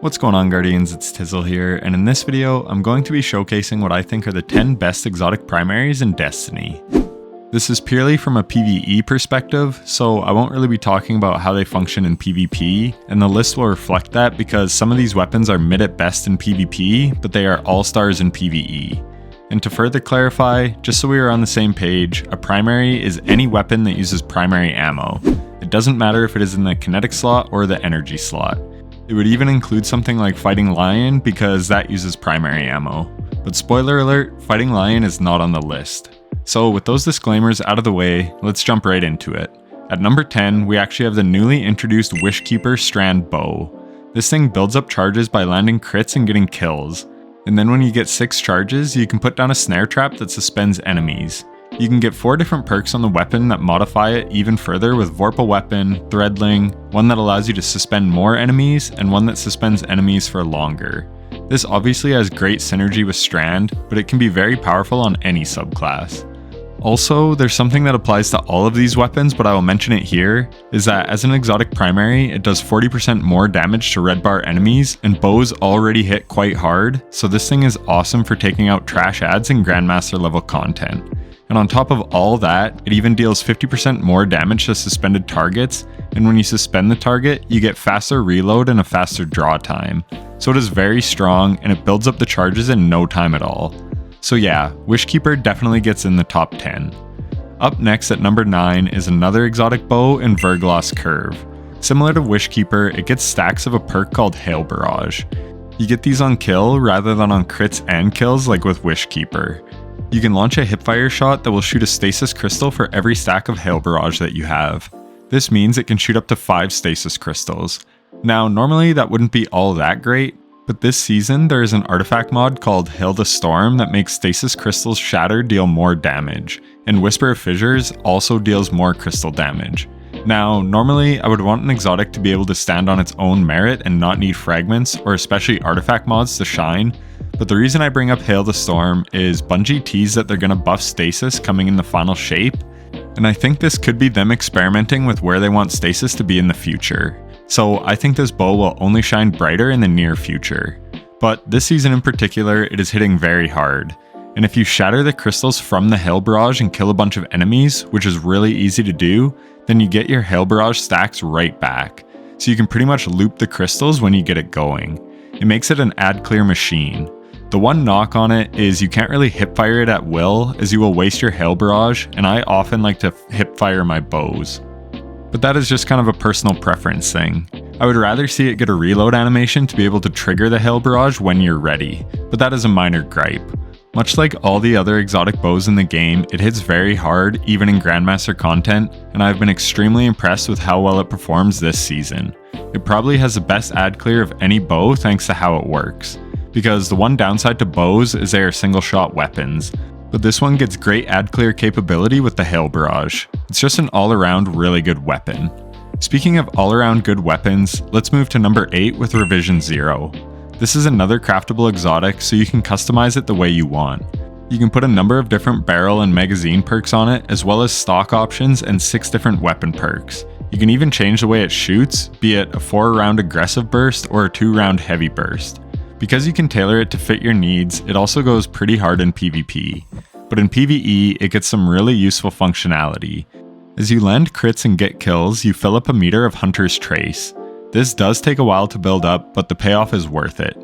What's going on, Guardians? It's Tizzle here, and in this video, I'm going to be showcasing what I think are the 10 best exotic primaries in Destiny. This is purely from a PvE perspective, so I won't really be talking about how they function in PvP, and the list will reflect that because some of these weapons are mid at best in PvP, but they are all-stars in PvE. And to further clarify, just so we are on the same page, a primary is any weapon that uses primary ammo. It doesn't matter if it is in the kinetic slot or the energy slot. It would even include something like Fighting Lion because that uses primary ammo. But spoiler alert, Fighting Lion is not on the list. So with those disclaimers out of the way, let's jump right into it. At number 10, we actually have the newly introduced Wishkeeper Strand Bow. This thing builds up charges by landing crits and getting kills. And then when you get 6 charges, you can put down a snare trap that suspends enemies. You can get 4 different perks on the weapon that modify it even further with Vorpal Weapon, Threadling, one that allows you to suspend more enemies, and one that suspends enemies for longer. This obviously has great synergy with Strand, but it can be very powerful on any subclass. Also, there's something that applies to all of these weapons, but I will mention it here, is that as an exotic primary, it does 40% more damage to red bar enemies, and bows already hit quite hard, so this thing is awesome for taking out trash ads and Grandmaster level content. And on top of all that, it even deals 50% more damage to suspended targets, and when you suspend the target, you get faster reload and a faster draw time. So it is very strong, and it builds up the charges in no time at all. So yeah, Wishkeeper definitely gets in the top 10. Up next at number 9 is another exotic bow in Verglas Curve. Similar to Wishkeeper, it gets stacks of a perk called Hail Barrage. You get these on kill rather than on crits and kills like with Wishkeeper. You can launch a hipfire shot that will shoot a stasis crystal for every stack of Hail Barrage that you have. This means it can shoot up to 5 stasis crystals. Now, normally that wouldn't be all that great, but this season there is an artifact mod called Hail the Storm that makes stasis crystals shatter deal more damage, and Whisper of Fissures also deals more crystal damage. Now, normally I would want an exotic to be able to stand on its own merit and not need fragments or especially artifact mods to shine, but the reason I bring up Hail the Storm is Bungie teased that they're going to buff stasis coming in the final shape, and I think this could be them experimenting with where they want stasis to be in the future. So I think this bow will only shine brighter in the near future. But this season in particular, it is hitting very hard. And if you shatter the crystals from the Hail Barrage and kill a bunch of enemies, which is really easy to do, then you get your Hail Barrage stacks right back. So you can pretty much loop the crystals when you get it going. It makes it an ad clear machine. The one knock on it is you can't really hipfire it at will, as you will waste your Hail Barrage, and I often like to hipfire my bows. But that is just kind of a personal preference thing. I would rather see it get a reload animation to be able to trigger the Hail Barrage when you're ready, but that is a minor gripe. Much like all the other exotic bows in the game, it hits very hard even in Grandmaster content, and I've been extremely impressed with how well it performs this season. It probably has the best ad clear of any bow thanks to how it works. Because the one downside to bows is they are single shot weapons, but this one gets great ad clear capability with the Hail Barrage. It's just an all around really good weapon. Speaking of all around good weapons, let's move to number 8 with Revision 0. This is another craftable exotic, so you can customize it the way you want. You can put a number of different barrel and magazine perks on it, as well as stock options and 6 different weapon perks. You can even change the way it shoots, be it a 4-round aggressive burst or a 2-round heavy burst. Because you can tailor it to fit your needs, it also goes pretty hard in PvP. But in PvE, it gets some really useful functionality. As you land crits and get kills, you fill up a meter of Hunter's Trace. This does take a while to build up, but the payoff is worth it.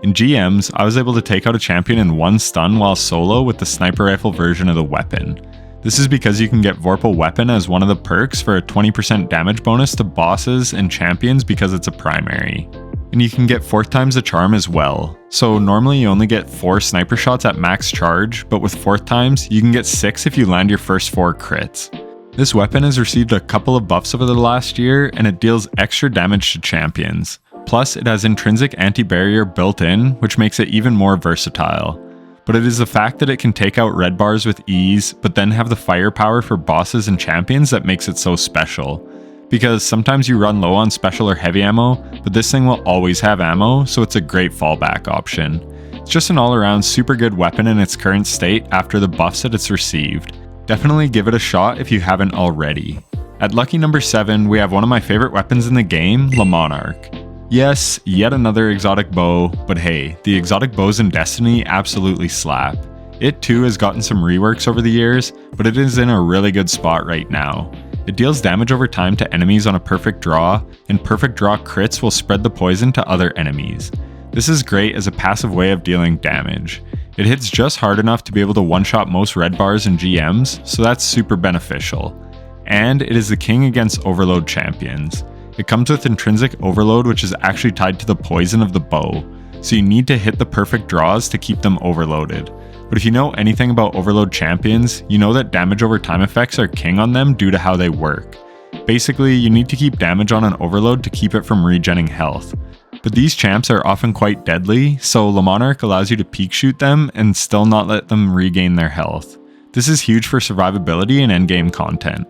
In GMs, I was able to take out a champion in 1 stun while solo with the sniper rifle version of the weapon. This is because you can get Vorpal Weapon as one of the perks for a 20% damage bonus to bosses and champions because it's a primary. And you can get 4th times the charm as well. So normally you only get 4 sniper shots at max charge, but with 4th times, you can get 6 if you land your first 4 crits. This weapon has received a couple of buffs over the last year, and it deals extra damage to champions. Plus, it has intrinsic anti-barrier built in, which makes it even more versatile. But it is the fact that it can take out red bars with ease, but then have the firepower for bosses and champions that makes it so special. Because sometimes you run low on special or heavy ammo, but this thing will always have ammo, so it's a great fallback option. It's just an all-around super good weapon in its current state after the buffs that it's received. Definitely give it a shot if you haven't already. At lucky number 7, we have one of my favorite weapons in the game, the Monarque. Yes, yet another exotic bow, but hey, the exotic bows in Destiny absolutely slap. It too has gotten some reworks over the years, but it is in a really good spot right now. It deals damage over time to enemies on a perfect draw, and perfect draw crits will spread the poison to other enemies. This is great as a passive way of dealing damage. It hits just hard enough to be able to one-shot most red bars and GMs, so that's super beneficial. And it is the king against overload champions. It comes with intrinsic overload, which is actually tied to the poison of the bow, so you need to hit the perfect draws to keep them overloaded. But if you know anything about overload champions, you know that damage over time effects are king on them due to how they work. Basically, you need to keep damage on an overload to keep it from regenning health. But these champs are often quite deadly, so the Monarque allows you to peek shoot them and still not let them regain their health. This is huge for survivability and endgame content.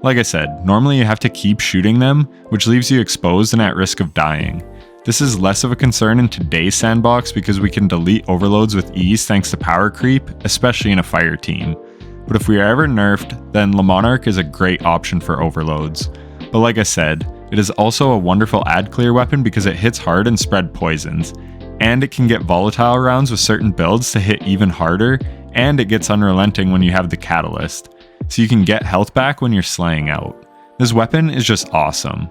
Like I said, normally you have to keep shooting them, which leaves you exposed and at risk of dying. This is less of a concern in today's sandbox because we can delete overloads with ease thanks to power creep, especially in a fire team. But if we are ever nerfed, then the Monarque is a great option for overloads. But like I said, it is also a wonderful ad clear weapon because it hits hard and spread poisons, and it can get volatile rounds with certain builds to hit even harder, and it gets unrelenting when you have the catalyst, so you can get health back when you're slaying out. This weapon is just awesome.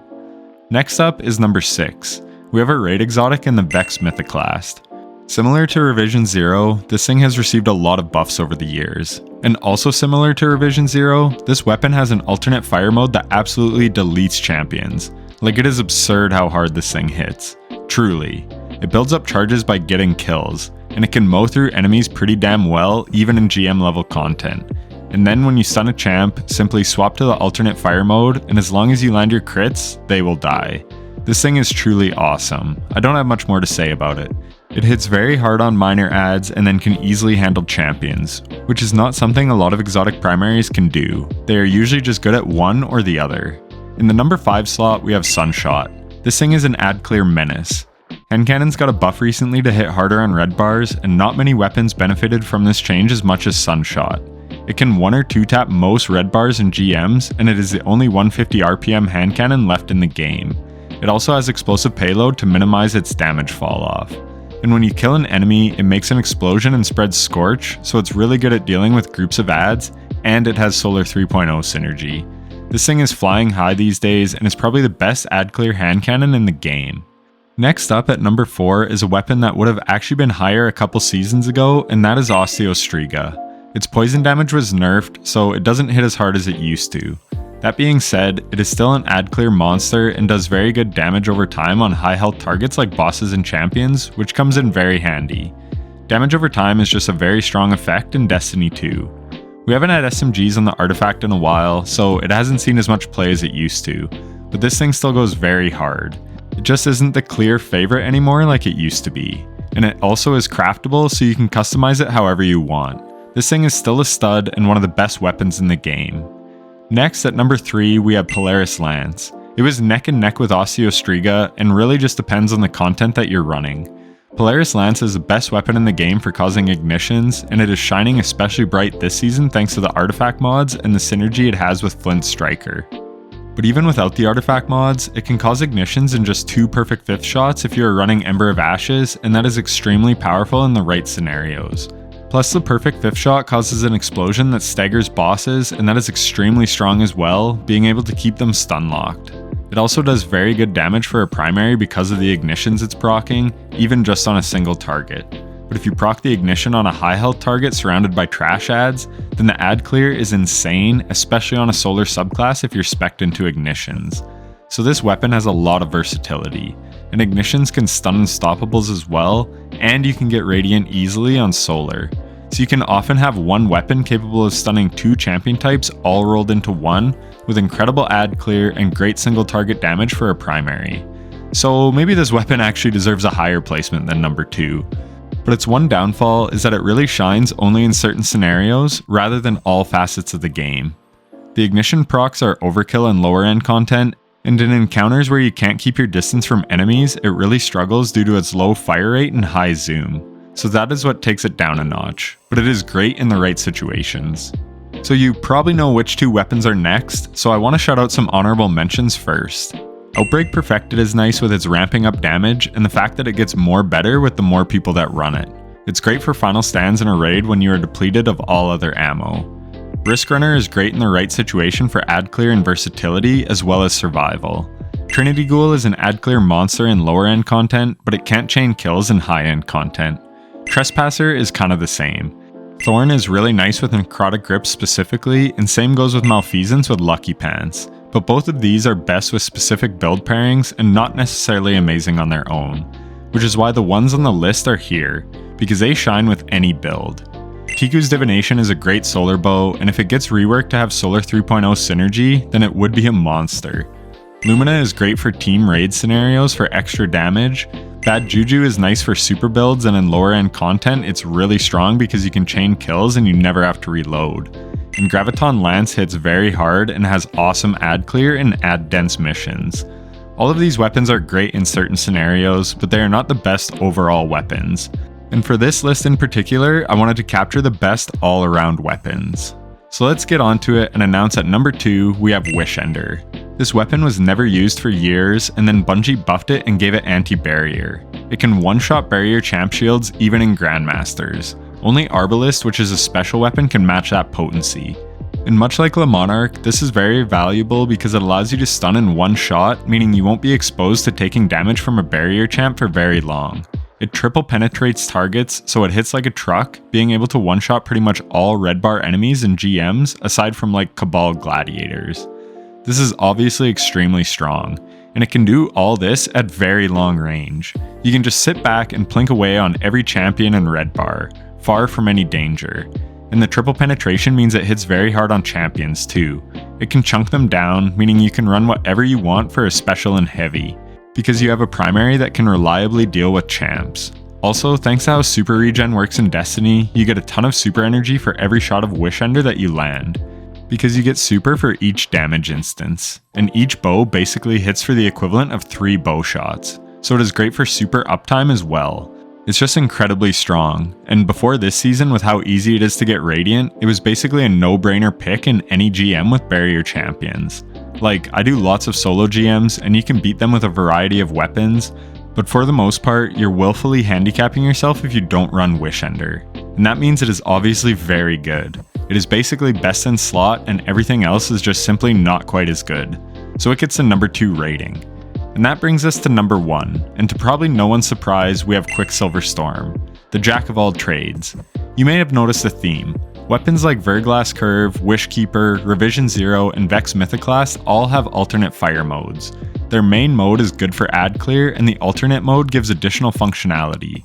Next up is number 6. We have a raid exotic in the Vex Mythoclast. Similar to Revision 0, this thing has received a lot of buffs over the years. And also similar to Revision 0, this weapon has an alternate fire mode that absolutely deletes champions. Like, it is absurd how hard this thing hits. Truly. It builds up charges by getting kills, and it can mow through enemies pretty damn well even in GM level content. And then when you stun a champ, simply swap to the alternate fire mode, and as long as you land your crits, they will die. This thing is truly awesome. I don't have much more to say about it. It hits very hard on minor adds and then can easily handle champions, which is not something a lot of exotic primaries can do. They are usually just good at one or the other. In the number 5 slot, we have Sunshot. This thing is an ad clear menace. Hand cannons got a buff recently to hit harder on red bars, and not many weapons benefited from this change as much as Sunshot. It can 1 or 2 tap most red bars and GMs, and it is the only 150 RPM hand cannon left in the game. It also has explosive payload to minimize its damage fall off. And when you kill an enemy, it makes an explosion and spreads Scorch, so it's really good at dealing with groups of adds, and it has Solar 3.0 synergy. This thing is flying high these days, and is probably the best ad clear hand cannon in the game. Next up at number 4 is a weapon that would have actually been higher a couple seasons ago, and that is Osteo Striga. Its poison damage was nerfed, so it doesn't hit as hard as it used to. That being said, it is still an ad clear monster and does very good damage over time on high health targets like bosses and champions, which comes in very handy. Damage over time is just a very strong effect in Destiny 2. We haven't had SMGs on the artifact in a while, so it hasn't seen as much play as it used to, but this thing still goes very hard. It just isn't the clear favorite anymore like it used to be, and it also is craftable so you can customize it however you want. This thing is still a stud and one of the best weapons in the game. Next, at number 3, we have Polaris Lance. It was neck and neck with Osteo Striga, and really just depends on the content that you're running. Polaris Lance is the best weapon in the game for causing ignitions, and it is shining especially bright this season thanks to the artifact mods and the synergy it has with Flint Striker. But even without the artifact mods, it can cause ignitions in just 2 perfect 5th shots if you are running Ember of Ashes, and that is extremely powerful in the right scenarios. Plus, the perfect 5th shot causes an explosion that staggers bosses, and that is extremely strong as well, being able to keep them stun locked. It also does very good damage for a primary because of the ignitions it's proccing, even just on a single target. But if you proc the ignition on a high health target surrounded by trash adds, then the ad clear is insane, especially on a solar subclass if you're spec'd into ignitions. So this weapon has a lot of versatility, and ignitions can stun unstoppables as well, and you can get radiant easily on solar. So you can often have one weapon capable of stunning 2 champion types all rolled into one, with incredible ad clear and great single target damage for a primary. So maybe this weapon actually deserves a higher placement than number 2. But its one downfall is that it really shines only in certain scenarios rather than all facets of the game. The ignition procs are overkill in lower end content, and in encounters where you can't keep your distance from enemies, it really struggles due to its low fire rate and high zoom. So that is what takes it down a notch, but it is great in the right situations. So you probably know which 2 weapons are next, so I want to shout out some honorable mentions first. Outbreak Perfected is nice with its ramping up damage and the fact that it gets more better with the more people that run it. It's great for final stands in a raid when you are depleted of all other ammo. Risk Runner is great in the right situation for ad clear and versatility as well as survival. Trinity Ghoul is an ad clear monster in lower end content, but it can't chain kills in high end content. Trespasser is kind of the same. Thorn is really nice with Necrotic Grip specifically, and same goes with Malfeasance with Lucky Pants, but both of these are best with specific build pairings and not necessarily amazing on their own, which is why the ones on the list are here, because they shine with any build. Tiku's Divination is a great solar bow, and if it gets reworked to have Solar 3.0 synergy, then it would be a monster. Lumina is great for team raid scenarios for extra damage. Bad Juju is nice for super builds, and in lower end content it's really strong because you can chain kills and you never have to reload. And Graviton Lance hits very hard and has awesome ad clear and ad dense missions. All of these weapons are great in certain scenarios, but they are not the best overall weapons. And for this list in particular, I wanted to capture the best all around weapons. So let's get onto it and announce at number 2 we have Wishender. This weapon was never used for years, and then Bungie buffed it and gave it anti-barrier. It can one-shot barrier champ shields even in Grandmasters. Only Arbalist, which is a special weapon, can match that potency. And much like Le Monarque, this is very valuable because it allows you to stun in one shot, meaning you won't be exposed to taking damage from a barrier champ for very long. It triple penetrates targets, so it hits like a truck, being able to one-shot pretty much all red bar enemies and GMs, aside from like Cabal gladiators. This is obviously extremely strong, and it can do all this at very long range. You can just sit back and plink away on every champion in red bar, far from any danger. And the triple penetration means it hits very hard on champions too. It can chunk them down, meaning you can run whatever you want for a special and heavy, because you have a primary that can reliably deal with champs. Also, thanks to how super regen works in Destiny, you get a ton of super energy for every shot of Wishender that you land, because you get super for each damage instance, and each bow basically hits for the equivalent of 3 bow shots, so it is great for super uptime as well. It's just incredibly strong, and before this season with how easy it is to get Radiant, it was basically a no-brainer pick in any GM with barrier champions. Like, I do lots of solo GMs, and you can beat them with a variety of weapons, but for the most part, you're willfully handicapping yourself if you don't run Wishender, and that means it is obviously very good. It is basically best in slot, and everything else is just simply not quite as good, so it gets a number 2 rating. And that brings us to number 1, and to probably no one's surprise, we have Quicksilver Storm, the jack of all trades. You may have noticed a theme. Weapons like Verglas Curve, Wishkeeper, Revision 0, and Vex Mythoclast all have alternate fire modes. Their main mode is good for ad clear, and the alternate mode gives additional functionality.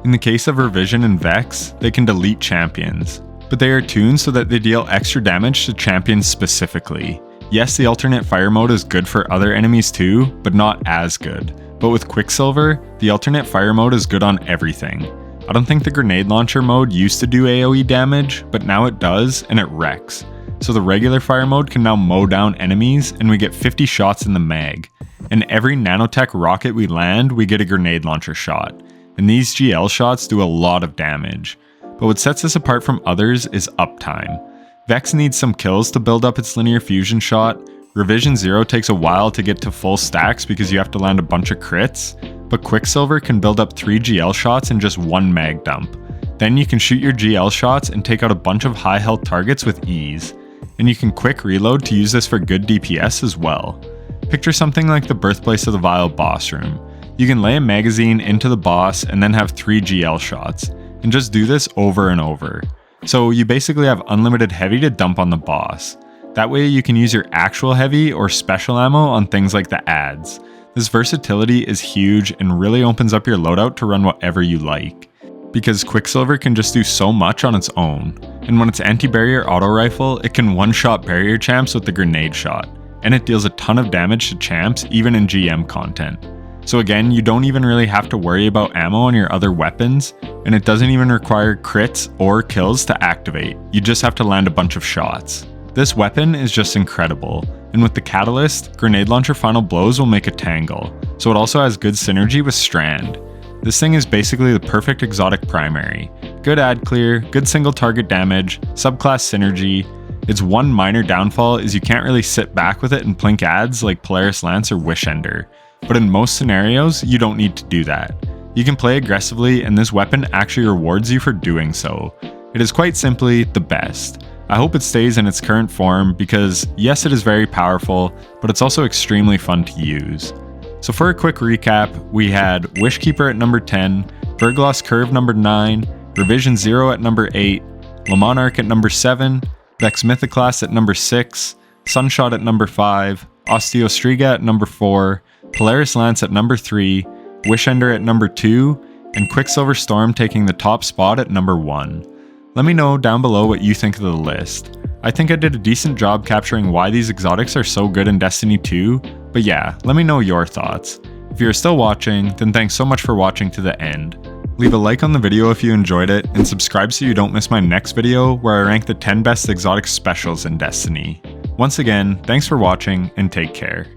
In the case of Revision and Vex, they can delete champions, but they are tuned so that they deal extra damage to champions specifically. Yes, the alternate fire mode is good for other enemies too, but not as good. But with Quicksilver, the alternate fire mode is good on everything. I don't think the grenade launcher mode used to do AoE damage, but now it does, and it wrecks. So the regular fire mode can now mow down enemies, and we get 50 shots in the mag. And every nanotech rocket we land, we get a grenade launcher shot. And these GL shots do a lot of damage. But what sets this apart from others is uptime. Vex needs some kills to build up its linear fusion shot. Revision 0 takes a while to get to full stacks because you have to land a bunch of crits, but Quicksilver can build up 3 GL shots in just 1 mag dump. Then you can shoot your GL shots and take out a bunch of high health targets with ease. And you can quick reload to use this for good DPS as well. Picture something like the Birthplace of the Vile boss room. You can lay a magazine into the boss and then have 3 GL shots, and just do this over and over. So you basically have unlimited heavy to dump on the boss. That way you can use your actual heavy or special ammo on things like the ads. This versatility is huge and really opens up your loadout to run whatever you like, because Quicksilver can just do so much on its own. And when it's anti-barrier auto rifle, it can one-shot barrier champs with the grenade shot, and it deals a ton of damage to champs even in GM content. So again, you don't even really have to worry about ammo on your other weapons, and it doesn't even require crits or kills to activate. You just have to land a bunch of shots. This weapon is just incredible, and with the catalyst, grenade launcher final blows will make a tangle, so it also has good synergy with Strand. This thing is basically the perfect exotic primary. Good ad clear, good single target damage, subclass synergy, Its one minor downfall is you can't really sit back with it and plink ads like Polaris Lance or Wish Ender, but in most scenarios, you don't need to do that. You can play aggressively and this weapon actually rewards you for doing so. It is quite simply the best. I hope it stays in its current form because yes, it is very powerful, but it's also extremely fun to use. So for a quick recap, we had Wishkeeper at number 10, Verglas Curve number 9, Revision 0 at number 8, Monarque at number 7, Vex Mythoclast at number 6, Sunshot at number 5, Osteo Striga at number 4, Polaris Lance at number 3, Wish Ender at number 2, and Quicksilver Storm taking the top spot at number 1. Let me know down below what you think of the list. I think I did a decent job capturing why these exotics are so good in Destiny 2, but yeah, let me know your thoughts. If you're still watching, then thanks so much for watching to the end. Leave a like on the video if you enjoyed it, and subscribe so you don't miss my next video where I rank the 10 best exotic specials in Destiny. Once again, thanks for watching and take care.